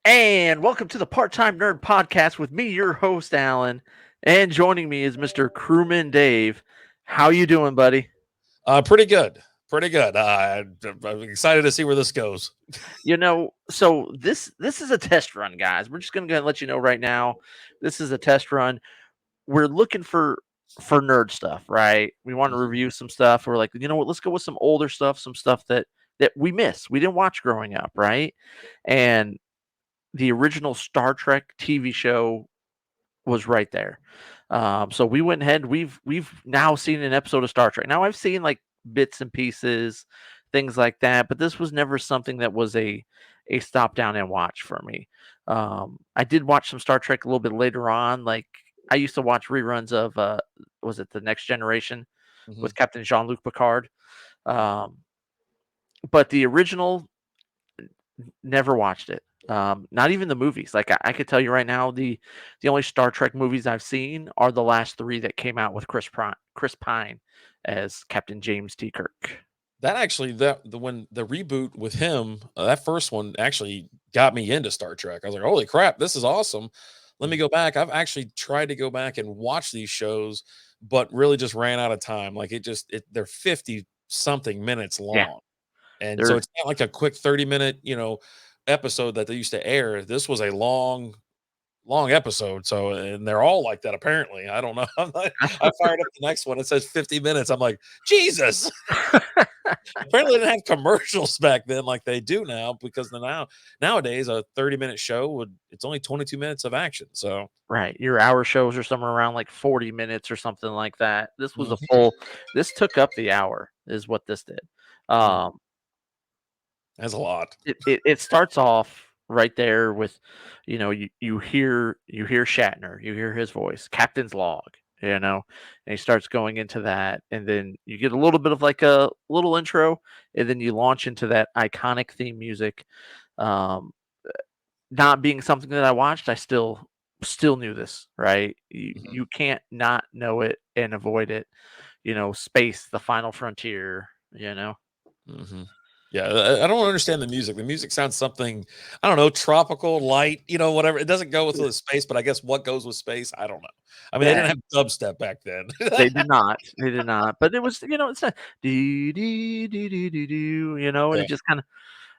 And welcome to the Part-Time Nerd Podcast with me, your host, Alan. And joining me is Mr. Crewman Dave. How you doing, buddy? Pretty good. Pretty good. I'm excited to see where this goes. So this is a test run, guys. We're just gonna go ahead and let you know right now. This is a test run. We're looking for nerd stuff, right? We want to Mhm. review some stuff. We're like, you know what? Let's go with some older stuff, some stuff that we miss, we didn't watch growing up, right? And the original Star Trek TV show was right there. So we went ahead. We've now seen an episode of Star Trek. Now I've seen like bits and pieces, things like that, but this was never something that was a stop down and watch for me. I did watch some Star Trek a little bit later on. Like I used to watch reruns of was it the Next Generation Mhm. with Captain Jean Luc Picard. Um, but the original never watched it. Not even the movies. Like I could tell you right now, the only Star Trek movies I've seen are the last three that came out with Chris Pine as Captain James T. Kirk. That actually, when the reboot with him, that first one actually got me into Star Trek. I was like, "Holy crap, this is awesome!" Let me Mm. go back. I've actually tried to go back and watch these shows, but really just ran out of time. Like they're 50 something minutes Yeah, long, and so they're it's not like a quick 30-minute, episode that they used to air. This was a long episode. So, and they're all like that apparently. I don't know. I fired up the next one. It says 50 minutes. I'm like, Jesus. Apparently, they didn't have commercials back then like they do now because nowadays a 30-minute show it's only 22 minutes of action. So, right. Your hour shows are somewhere around like 40 minutes or something like that. This was a mhm, full. This took up the hour, is what this did. mm, Um, that's a lot. it starts off right there with, you hear Shatner, you hear his voice, Captain's log, and he starts going into that, and then you get a little bit of like a little intro, and then you launch into that iconic theme music. Um, Not being something that I watched, I still knew this, right? You Mhm, you can't not know it and avoid it. Space, the final frontier. mhm. Yeah, I don't understand the music. The music sounds something, I don't know, tropical, light, whatever. It doesn't go with the space, but I guess what goes with space, I don't know. I mean, they Yeah, didn't have dubstep back then. they did not. They did not. But it was, it's a dee dee dee dee dee doo, and Yeah, it just kind of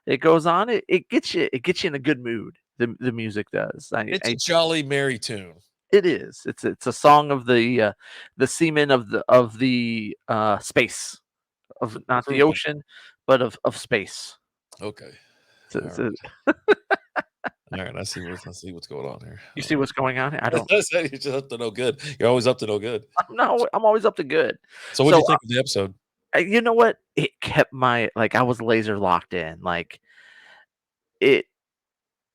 it goes on. It gets you in a good mood. The music does. it's a jolly merry tune. It is. It's a song of the seamen of the space, of The not the crewmen. ocean, but of space. Okay. So, All so right. All right. I see what's going on here. you see what's going on? I don't. You're just up to no good. You're always up to no good. I'm always up to good. So what do you So think of the episode? you know what? It kept my like I was laser locked in. Like it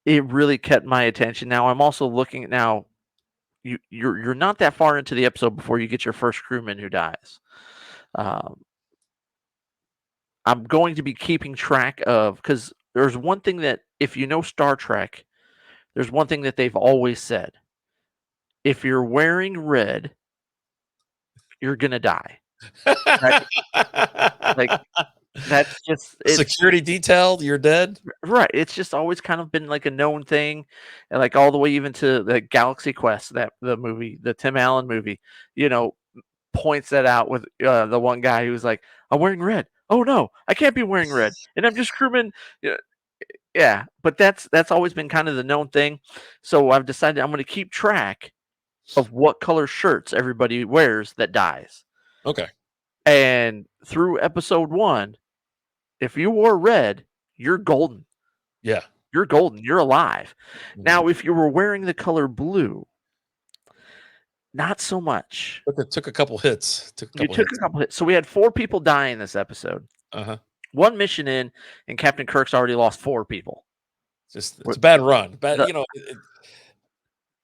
it really kept my attention. Now I'm also looking at now. You're not that far into the episode before you get your first crewman who dies. Um, I'm going to be keeping track of because there's one thing that if you know Star Trek, there's one thing that they've always said: if you're wearing red, you're gonna die. Right? Like that's just it's Security detail, you're dead? right. It's just always kind of been like a known thing, and like all the way even to the Galaxy Quest, that the movie, the Tim Allen movie. You know, points that out with the one guy who's like, "I'm wearing red. Oh no, I can't be wearing red, and I'm just crewman." Yeah, yeah. But that's always been kind of the known thing. So I've decided I'm going to keep track of what color shirts everybody wears that dies. Okay. And through episode one, if you wore red, you're golden. Yeah. You're golden. You're alive. Mhm. Now, if you were wearing the color blue, not so much. Took a couple hits. Took a You couple took hits. a couple hits. So we had four people die in this episode. Uh-huh. One mission in, and Captain Kirk's already lost four people. Just it's With a bad run. Bad, the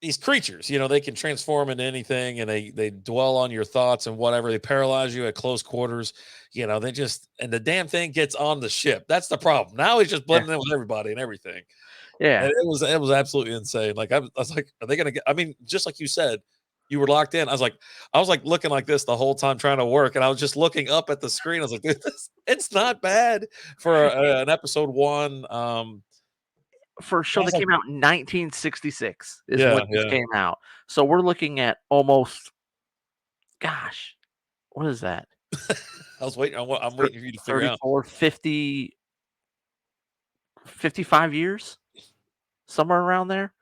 these creatures, they can transform into anything and they dwell on your thoughts and whatever. They paralyze you at close quarters. They just and the damn thing gets on the ship. That's the problem. Now he's just yeah, blending in with everybody and everything. And yeah. it was absolutely insane. Like I was like, are they gonna get? I mean, just like you said, you were locked in. I was like looking like this the whole time trying to work, and I was just looking up at the screen. I was like, dude, it's not bad for an episode one. for a show I was that like, came out in 1966 is when yeah, this yeah. came out. So we're looking at almost, gosh, what is that? I was waiting. I'm Thir waiting for you to figure out. 34, 50, 55 years, somewhere around there.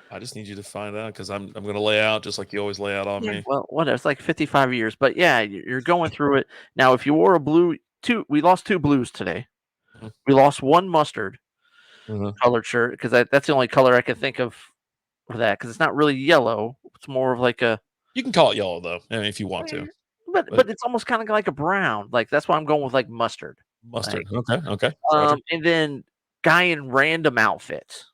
I just need you to find out because I'm gonna lay out just like you always lay out on Yeah, me. well, whatever, it's like 55 years, but yeah, you're going through it. Now, if you wore a blue 2 we lost 2 blues today. Mhm, We lost 1 mustard mhm. colored shirt because that's the only color I could think of for that. Because it's not really yellow, it's more of like a You can call it yellow though, I mean, if you want eh, to, but but it's almost kinda like a brown, like, that's why I'm going with, like, mustard, mustard. like, Okay, okay, gotcha. and then guy in random outfit,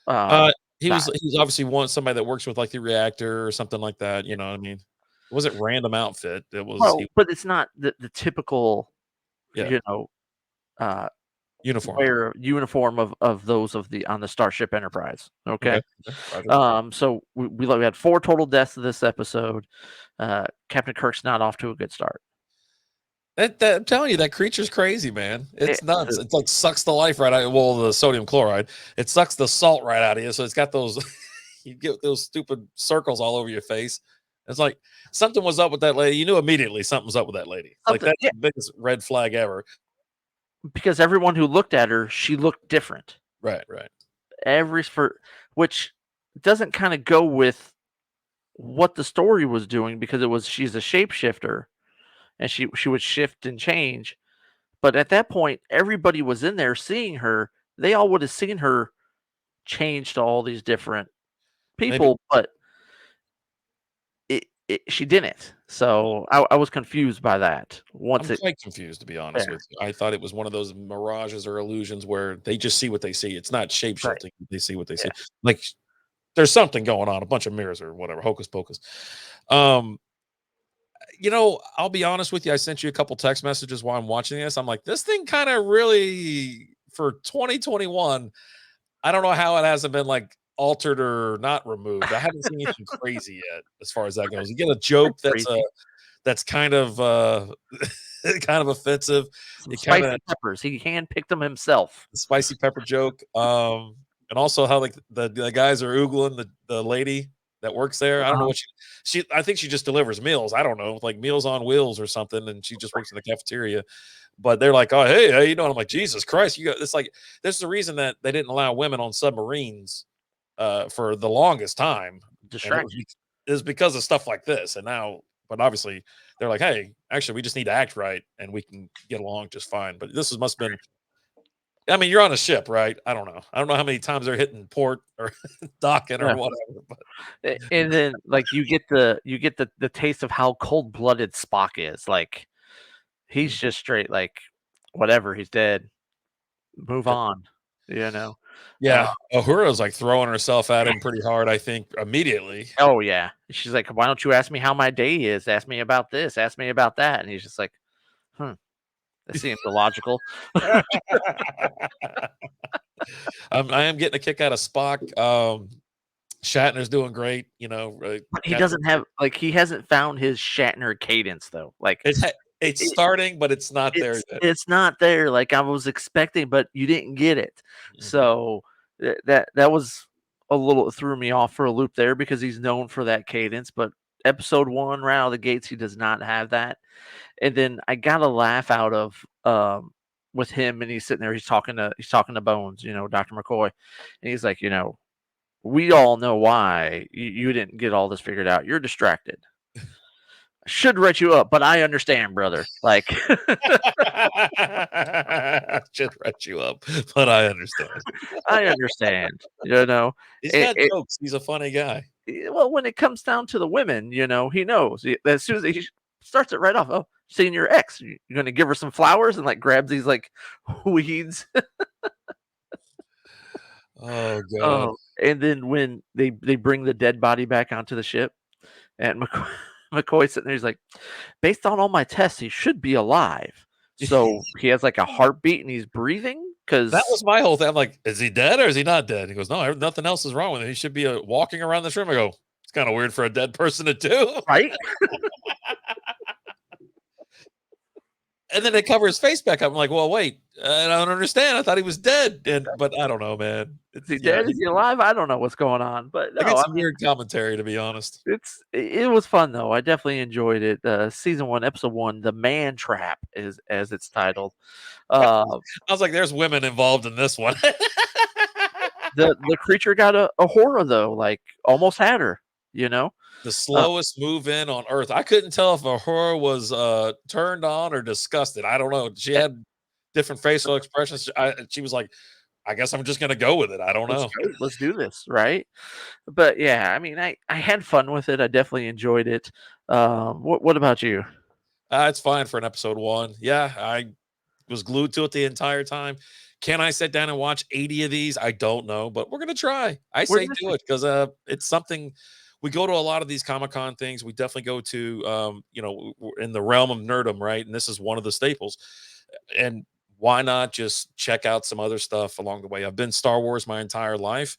Uh, um, died. he's obviously somebody that works with like the reactor or something like that. You know what I mean? It wasn't random outfit. It was Well, but it's not the typical, yeah, you know, uh, uniform. wear uniform of those of the on the Starship Enterprise, okay? Okay, okay, roger. So we had 4 total deaths this episode. Captain Kirk's not off to a good start. That I'm telling you, that creature's crazy, man. It It's nuts. It's like sucks the life right out. Well, the sodium chloride, it sucks the salt right out of you. So it's got those. You get those stupid circles all over your face. It's like something was up with that lady. You knew immediately something was up with that lady. Like something, that's yeah, the biggest red flag ever. because everyone who looked at her, she looked different. Right, right. Every for which doesn't kinda go with what the story was doing because it was she's a shapeshifter and she would shift and change. But at that point, everybody was in there seeing her. They all would have seen her change to all these different Maybe people, but she didn't. So I was confused by that once I'm it quite confused, to be honest there. with you. I thought it was one of those mirages or illusions where they just see what they see. It's not shape Right. shifting. They see what they Yeah. see. Like there's something going on, a bunch of mirrors or whatever, hocus pocus. Um, I'll be honest with you. I sent you a couple text messages while I'm watching this. I'm like, this thing kind of really for 2021. I don't know how it hasn't been like altered or not removed. I haven't seen anything crazy yet as far as that goes. You get a joke That's crazy. that's kind of kind of offensive. Some It kind of spicy peppers. He handpicked them himself. spicy pepper joke. And also how like the guys are oogling the lady that works there. I don't know Uh-huh. what she I think she just delivers meals. I don't know, like Meals on Wheels or something, and she just works in the cafeteria. But they're like, "Oh, hey, how you doing?" I'm like, "Jesus Christ, you got it's like this is the reason that they didn't allow women on submarines for the longest time, and Distracting. is because of stuff like this. And now, but obviously, they're like, "Hey, actually, we just need to act right, and we can get along just fine." But must have been. I mean, you're on a ship, right? I don't know. I don't know how many times they're hitting port or docking or Yeah. whatever. But And then like you get the taste of how cold-blooded Spock is. Like he's mm, just straight like whatever, he's dead. Move yep. on, you know? Uh, Yeah, Uhura's like throwing herself at him pretty hard. I think immediately. oh yeah. She's like, "Why don't you ask me how my day is? Ask me about this, ask me about that." And he's just like, "Hmm, that seems illogical." I am getting a kick out of Spock. Shatner's doing great. But he Captain. doesn't have like he hasn't found his Shatner cadence though. Like It's it, starting, but it's not there it's yet. it's not there like I was expecting, but you didn't get it. Mhm. So that was a little threw me off for a loop there because he's known for that cadence, but episode 1 right out of the gates he does not have that. And then I got a laugh out of with him and he's sitting there he's talking to Bones, Dr. McCoy. And he's like, we all know why you didn't get all this figured out. You're distracted. I should write you up, but I understand, brother. Like, Should write you up, but I understand. I understand. You know, He's it, got it, jokes. He's a funny guy. well, when it comes down to the women, he knows. As soon as he starts it right off, oh, seeing your ex, you're gonna give her some flowers and like grabs these like weeds. Oh god. Oh, and then when they bring the dead body back onto the ship, and McCoy's sitting there, he's like, based on all my tests, he should be alive. So he has like a heartbeat and he's breathing That because was my whole thing. I'm like, is he dead or is he not dead? He goes, no, nothing else is wrong with him. He should be walking around this room. I go, it's kind of weird for a dead person to do. right. and then they cover his face back up. I'm like, well, wait, I don't understand. I thought he was dead. But I don't know, man. Is he Yeah, dead? Is he alive? I don't know what's going on, but I get no, I some mean, weird commentary, to be honest. it was fun though. I definitely enjoyed it. Season 1, episode 1, "The Man Trap" is as it's titled. Uh, I was like, there's women involved in this one. the creature got a horror though, like almost had her, you know. The Uh, slowest move in on Earth. I couldn't tell if a horror was turned on or disgusted. I don't know. She eh, had different facial expressions. She was like, I guess I'm just gonna go with it. I don't let's know. go, let's do this, right? But yeah, I mean, I had fun with it. I definitely enjoyed it. What about you? It's fine for an episode one. Yeah, I was glued to it the entire time. Can I sit down and watch 80 of these? I don't know, but we're gonna try. I We're say gonna do see. it because it's something we go to a lot of these Comic-Con things. We definitely go to in the realm of nerdom, right? And this is one of the staples. And why not just check out some other stuff along the way? I've been Star Wars my entire life.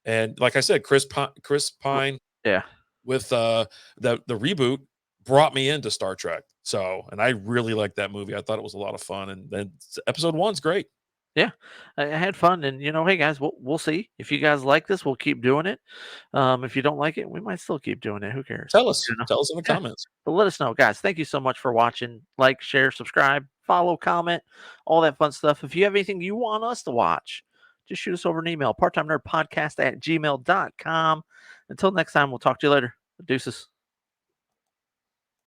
And like I said, Chris R- Pine Yeah, with the reboot brought me into Star Trek. So, and I really liked that movie. I thought it was a lot of fun. And then episode one's great. yeah, I had fun, and hey guys, we'll see if you guys like this. We'll keep doing it. If you don't like it, we might still keep doing it. Who cares? Tell us in the Yeah. comments. But let us know, guys. Thank you so much for watching. Like, share, subscribe, follow, comment, all that fun stuff. If you have anything you want us to watch, just shoot us over an email, parttimenerdpodcast@gmail.com. Until next time, we'll talk to you later. Deuces.